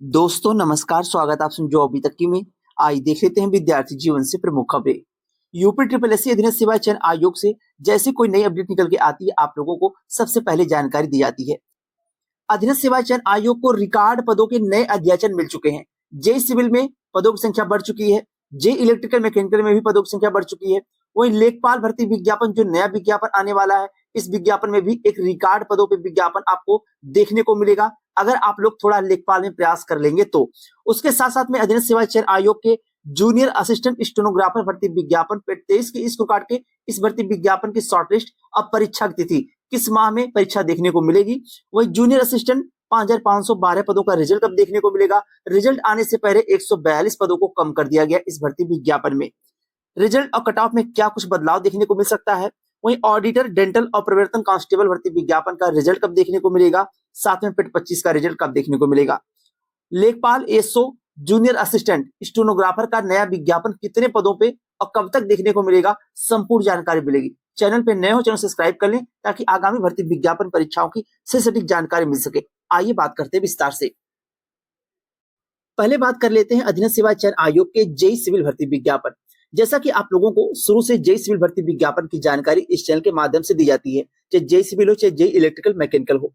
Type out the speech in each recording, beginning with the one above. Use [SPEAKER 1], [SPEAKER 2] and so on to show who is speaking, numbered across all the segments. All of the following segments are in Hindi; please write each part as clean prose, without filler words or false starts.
[SPEAKER 1] दोस्तों नमस्कार, स्वागत आप सुन जो अभी तक की में। आइए देख लेते हैं विद्यार्थी जीवन से प्रमुख खबरें। यूपी ट्रिपल एससी अधीनस्थ सेवा चयन आयोग से जैसे कोई नई अपडेट निकल के आती है, आप लोगों को सबसे पहले जानकारी दी जाती है। अधीनस्थ सेवा चयन आयोग को रिकॉर्ड पदों के नए अध्याचन मिल चुके हैं। जे सिविल में पदों की संख्या बढ़ चुकी है। जे इलेक्ट्रिकल मैकेनिकल में भी पदों की संख्या बढ़ चुकी है। वहीं लेखपाल भर्ती विज्ञापन, जो नया विज्ञापन आने वाला है, इस विज्ञापन में भी एक रिकॉर्ड पदों पे विज्ञापन आपको देखने को मिलेगा, अगर आप लोग थोड़ा लेखपाल में प्रयास कर लेंगे तो। उसके साथ साथ में अधीनस्थ सेवा चयन आयोग के जूनियर असिस्टेंट स्टेनोग्राफर भर्ती विज्ञापन पेड 23 के इसको काट के इस भर्ती विज्ञापन की शॉर्टलिस्ट अब परीक्षा की तिथि किस माह में परीक्षा देखने को मिलेगी। वही जूनियर असिस्टेंट 5512 पदों का रिजल्ट कब देखने को मिलेगा। रिजल्ट आने से पहले 142 पदों को कम कर दिया गया इस भर्ती विज्ञापन में। रिजल्ट और कट ऑफ में क्या कुछ बदलाव देखने को मिल सकता है। वहीं ऑडिटर, डेंटल और प्रवर्तन कांस्टेबल भर्ती विज्ञापन का रिजल्ट कब देखने को मिलेगा। साथ में पेड 25 का रिजल्ट कब देखने को मिलेगा। लेखपाल, एसओ, जूनियर असिस्टेंट स्टेनोग्राफर का नया विज्ञापन कितने पदों पे और कब तक देखने को मिलेगा, संपूर्ण जानकारी मिलेगी। चैनल पे नए हो, चैनल सब्सक्राइब कर लें ताकि आगामी भर्ती विज्ञापन परीक्षाओं की सटीक जानकारी मिल सके। आइए बात करते हैं विस्तार से। पहले बात कर लेते हैं अधीनस्थ सेवा चयन आयोग के जेई सिविल भर्ती विज्ञापन। जैसा कि आप लोगों को शुरू से जेई सिविल भर्ती विज्ञापन की जानकारी इस चैनल के माध्यम से दी जाती है, चाहे जेई सिविल हो चाहे जेई इलेक्ट्रिकल मैकेनिकल हो।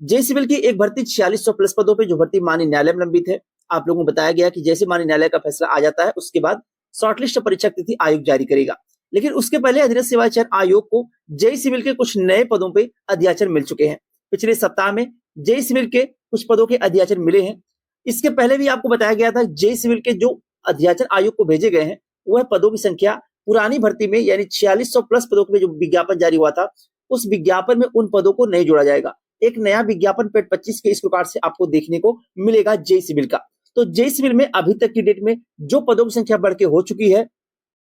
[SPEAKER 1] जेई सिविल की एक भर्ती 4600 प्लस पदों पे जो भर्ती माननीय न्यायालय में लंबित है। आप लोगों को बताया गया कि जैसे माननीय न्यायालय का फैसला आ जाता है, उसके बाद शॉर्टलिस्ट परीक्षा तिथि आयोग जारी करेगा। लेकिन उसके पहले अधीनस्थ सेवा चयन आयोग को जेई सिविल के कुछ नए पदों पे अध्याचन मिल चुके हैं। पिछले सप्ताह में जेई सिविल के कुछ पदों के अध्याचन मिले हैं। इसके पहले भी आपको बताया गया था जेई सिविल के जो अध्याचन आयोग को भेजे गए हैं, वह पदों की संख्या पुरानी भर्ती में यानी 4600 प्लस पदों के जो विज्ञापन जारी हुआ था, उस विज्ञापन में उन पदों को नहीं जोड़ा जाएगा। एक नया विज्ञापन पेड 25 के इस प्रकार से आपको देखने को मिलेगा जेई सिविल का। तो जेई सिविल में अभी तक की डेट में जो पदों की संख्या बढ़ के हो चुकी है।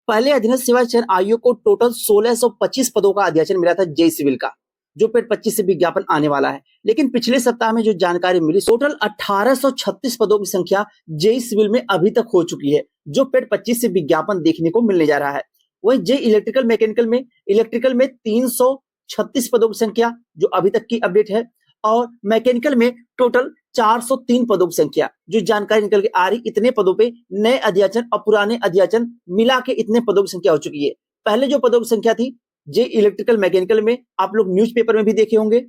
[SPEAKER 1] पहले अधीनस्थ सेवा चयन आयोग को टोटल 1625 पदों का अध्याचन मिला था जेई सिविल का, जो पेड 25 से विज्ञापन आने वाला है। लेकिन पिछले सप्ताह में जो जानकारी मिली, टोटल 1836 पदों की संख्या जेई सिविल में अभी तक हो चुकी है, जो पेड 25 से विज्ञापन देखने को मिलने जा रहा है। वहीं जेई इलेक्ट्रिकल मैकेनिकल में 336 पदों की संख्या जो अभी तक की अपडेट है, और मैकेनिकल में टोटल 403 पदों की संख्या जो जानकारी निकल के आ रही। इतने पदों पे नए अध्याचन और पुराने अध्याचन मिला के इतने पदों की संख्या हो चुकी है। पहले जो पदों की संख्या थी जे इलेक्ट्रिकल मैकेनिकल में, आप लोग न्यूज़पेपर में भी देखे होंगे।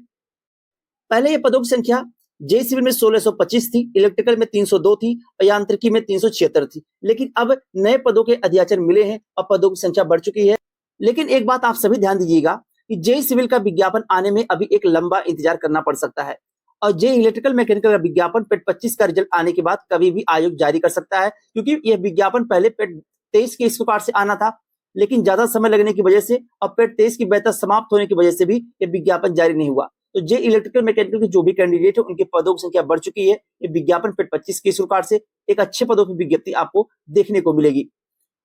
[SPEAKER 1] पहले ये पदों की संख्या जे सिविल में 1625 थी, इलेक्ट्रिकल में 302 थी और यांत्रिकी में 376 थी। लेकिन अब नए पदों के अध्याचन मिले हैं और पदों की संख्या बढ़ चुकी है। लेकिन एक बात आप सभी ध्यान दीजिएगा कि जे सिविल का विज्ञापन आने में अभी एक लंबा इंतजार करना पड़ सकता है, और जे इलेक्ट्रिकल मैकेनिकल का विज्ञापन पेड 25 का रिजल्ट आने के बाद कभी भी आयोग जारी कर सकता है, क्योंकि यह विज्ञापन पहले पेड 23 के इस प्रकार से आना था। लेकिन ज्यादा समय लगने की वजह से और पेड 23 की वैधता समाप्त होने की वजह से भी यह विज्ञापन जारी नहीं हुआ। तो जे इलेक्ट्रिकल मैकेनिकल के जो भी कैंडिडेट है, उनके पदों की संख्या बढ़ चुकी है। ये विज्ञापन पेड 25 के इस प्रकार से एक अच्छे पदों की विज्ञप्ति आपको देखने को मिलेगी।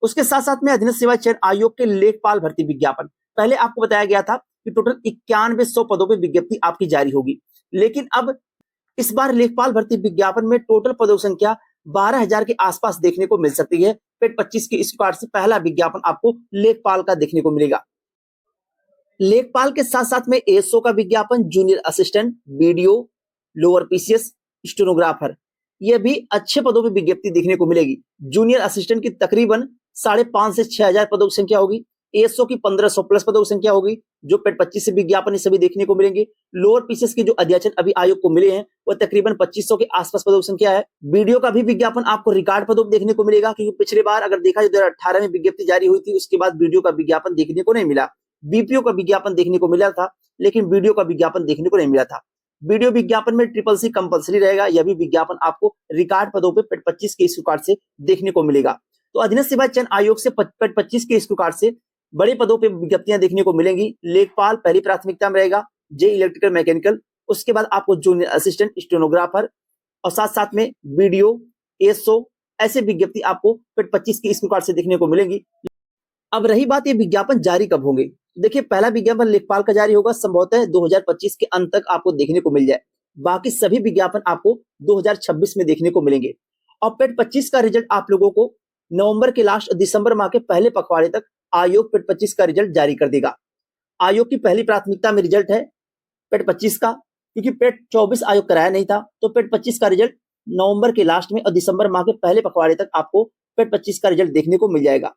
[SPEAKER 1] उसके साथ साथ में अधीनस्थ सेवा चयन आयोग के लेखपाल भर्ती विज्ञापन, पहले आपको बताया गया था कि टोटल 9100 पदों पर विज्ञप्ति आपकी जारी होगी। लेकिन अब इस बार लेखपाल भर्ती विज्ञापन में टोटल पदों की संख्या 12,000 के आसपास देखने को मिल सकती है। पेड 25 की इस प्रकार से पहला विज्ञापन आपको लेखपाल का देखने को मिलेगा। लेखपाल के साथ साथ में एएसओ का विज्ञापन, junior assistant, BDO, lower PCS, stenographer, यह भी अच्छे पदों पर विज्ञप्ति देखने को मिलेगी। जूनियर असिस्टेंट की तकरीबन 5,500 से 6,000 पदों की संख्या होगी। एएसओ की 1500 प्लस पदों की संख्या होगी, जो पेड 25 से विज्ञापन सभी देखने को मिलेंगे। लोअर पीसीएस के जो अध्याचन अभी आयोग को मिले हैं, वह तकरीबन 2500 के आसपास पदों की संख्या है। वीडियो का भी विज्ञापन आपको रिकॉर्ड पदों देखने को मिलेगा, क्योंकि पिछले बार अगर देखा 2018 में विज्ञप्ति जारी हुई थी, उसके बाद वीडियो का विज्ञापन देखने को नहीं मिला। बीपीओ का विज्ञापन देखने को मिला था, लेकिन वीडियो का विज्ञापन देखने को नहीं मिला था। वीडियो विज्ञापन में ट्रिपल सी कंपलसरी रहेगा। यह भी विज्ञापन आपको रिकॉर्ड पदों पे पेड 25 के इस प्रकार से देखने को मिलेगा। तो अधीनस्थ सेवा चयन आयोग से पेड 25 के इस प्रकार से बड़े पदों पे विज्ञप्तियां देखने को मिलेंगी। लेखपाल पहली प्राथमिकता में रहेगा, जे इलेक्ट्रिकल मैकेनिकल, उसके बाद आपको जूनियर असिस्टेंट, स्टेनोग्राफर और साथ साथ में वीडियो, एएसओ, ऐसे विज्ञप्ति आपको पेड 25 की इस प्रकार से देखने को मिलेंगी। अब रही बात ये विज्ञापन जारी कब होंगे। देखिए, पहला विज्ञापन लेखपाल का जारी होगा संभवतः 2025 के अंत तक आपको देखने को मिल जाए। बाकी सभी विज्ञापन आपको 2026 में देखने को मिलेंगे। और पेड 25 का रिजल्ट आप लोगों को नवंबर के लास्ट, दिसंबर माह के पहले पखवाड़े तक आयोग पेड 25 का रिजल्ट जारी कर देगा। आयोग की पहली प्राथमिकता में रिजल्ट है पेड 25 का, क्योंकि पेड 24 आयोग कराया नहीं था, तो पेड 25 का रिजल्ट नवंबर के लास्ट में और दिसंबर माह के पहले पखवाड़े तक आपको पेट 25 का रिजल्ट देखने को मिल जाएगा।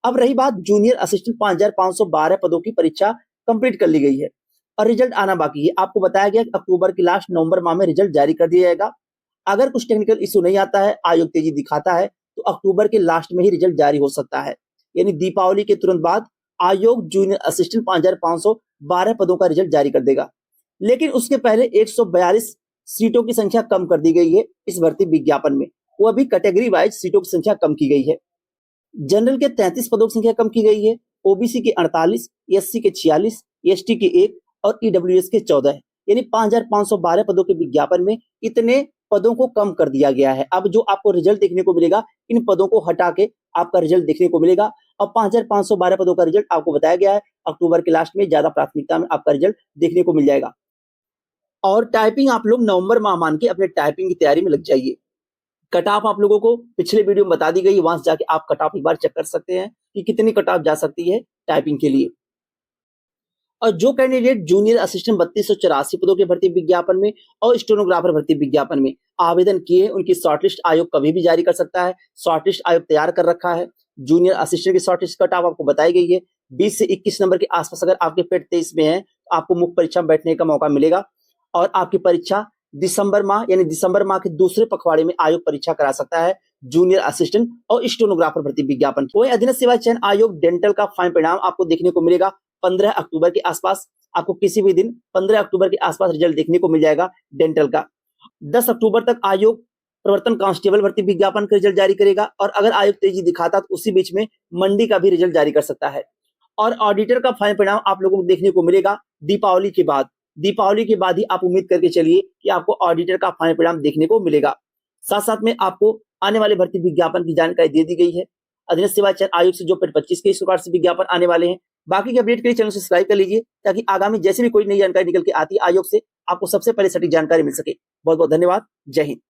[SPEAKER 1] अब रही बात जूनियर असिस्टेंट 5512 पदों की परीक्षा कंप्लीट कर ली गई है और रिजल्ट आना बाकी है। आपको बताया गया कि अक्टूबर की लास्ट नवंबर माह में रिजल्ट जारी कर दिया जाएगा। अगर कुछ टेक्निकल इशू नहीं आता है, आयोग तेजी दिखाता है, तो अक्टूबर के लास्ट में ही रिजल्ट जारी हो सकता है। यानी दीपावली के तुरंत बाद आयोग जूनियर असिस्टेंट 5512 पदों का रिजल्ट जारी कर देगा। लेकिन उसके पहले 142 सीटों की संख्या कम कर दी गई है इस भर्ती विज्ञापन में। वो अभी कैटेगरी वाइज सीटों की संख्या कम की गई है। जनरल के 33 पदों की संख्या कम की गई है, ओबीसी के 48, एससी के 46, एसटी के 1 और ईडब्ल्यूएस के 14 है। यानी 5512 पदों के विज्ञापन में इतने पदों को कम कर दिया गया है। अब जो आपको रिजल्ट देखने को मिलेगा, इन पदों को हटा के आपका रिजल्ट देखने को मिलेगा और 5512 पदों का रिजल्ट आपको बताया गया है अक्टूबर के लास्ट में ज्यादा प्राथमिकता में आपका रिजल्ट देखने को मिल जाएगा। और टाइपिंग आप लोग नवंबर माह मान के अपने टाइपिंग की तैयारी में लग जाइए। कट ऑफ आप लोगों को पिछले वीडियो में बता दी गई, वहां से जाके आप कट ऑफ एक बार चेक कर सकते हैं कि कितनी कट ऑफ जा सकती है टाइपिंग के लिए। और जो कैंडिडेट जूनियर असिस्टेंट 3284 पदों के भर्ती विज्ञापन में और स्टेनोग्राफर भर्ती विज्ञापन में आवेदन किए, उनकी शॉर्टलिस्ट आयोग कभी भी जारी कर सकता है। शॉर्टलिस्ट आयोग तैयार कर रखा है। जूनियर असिस्टेंट की शॉर्टलिस्ट कट ऑफ आपको बताई गई है 20 से 21 नंबर के आसपास। अगर आपके पेट 23 में है तो आपको मुख्य परीक्षा में बैठने का मौका मिलेगा और आपकी परीक्षा दिसंबर माह यानी दिसंबर माह के दूसरे पखवाड़े में आयोग परीक्षा करा सकता है जूनियर असिस्टेंट और स्टेनोग्राफर भर्ती विज्ञापन। वही अधीनस्थ सेवा चयन आयोग डेंटल का फाइनल परिणाम आपको देखने को मिलेगा 15 अक्टूबर के आसपास। आपको किसी भी दिन 15 अक्टूबर के आसपास रिजल्ट देखने को मिल जाएगा डेंटल का। 10 अक्टूबर तक आयोग प्रवर्तन कांस्टेबल भर्ती विज्ञापन का रिजल्ट जारी करेगा और अगर आयोग तेजी दिखाता तो उसी बीच में मंडी का भी रिजल्ट जारी कर सकता है। और ऑडिटर का फाइनल परिणाम आप लोगों को देखने को मिलेगा दीपावली के बाद। दीपावली के बाद ही आप उम्मीद करके चलिए कि आपको ऑडिटर का फाइनल परिणाम देखने को मिलेगा। साथ साथ में आपको आने वाले भर्ती विज्ञापन की जानकारी दे दी गई है। अधीनस्थ सेवा चयन आयोग से जो पेट 25 के इस प्रकार से विज्ञापन आने वाले हैं। बाकी के अपडेट के लिए चैनल को सब्सक्राइब कर लीजिए ताकि आगामी जैसे भी कोई नई जानकारी निकल के आती है आयोग से आपको सबसे पहले सटीक जानकारी मिल सके। बहुत बहुत धन्यवाद। जय हिंद।